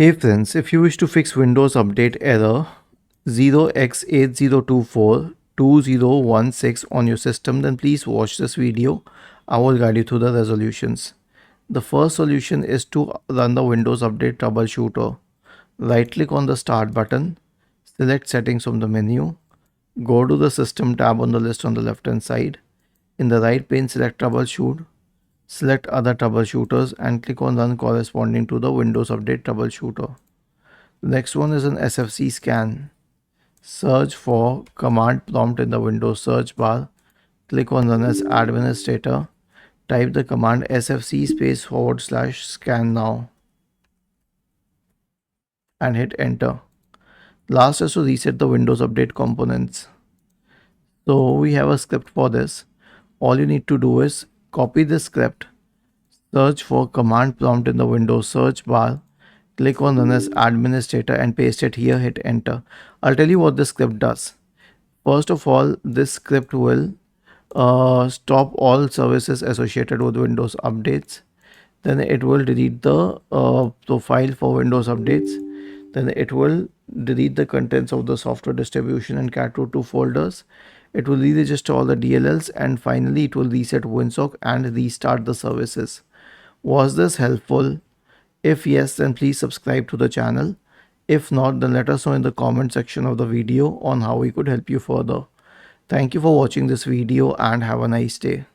Hey friends, if you wish to fix Windows Update error 0x80242016 on your system, then please watch this video. I will guide you through the resolutions. The first solution is to run the Windows Update troubleshooter. Right click on the Start button, select Settings from the menu, go to the System tab on the list on the left hand side. In the right pane, select Troubleshoot, select Other Troubleshooters and click on Run corresponding to the Windows Update troubleshooter. The next one is an SFC scan. Search for command prompt in the Windows search bar. Click on Run as administrator. Type the command sfc /scan now and hit enter. Last is to reset the Windows Update components. So we have a script for this. All you need to do is copy this script, search for command prompt in the Windows search bar, click on Run as administrator and paste it here, hit enter. I'll tell you what this script does. First of all, this script will stop all services associated with Windows updates. Then it will delete the profile for Windows updates. Then it will delete the contents of the software distribution and cat root 2 folders. It will re-register all the DLLs, and finally it will reset WinSock and restart the services. Was this helpful? If yes, then please subscribe to the channel. If not, then let us know in the comment section of the video on how we could help you further. Thank you for watching this video and have a nice day.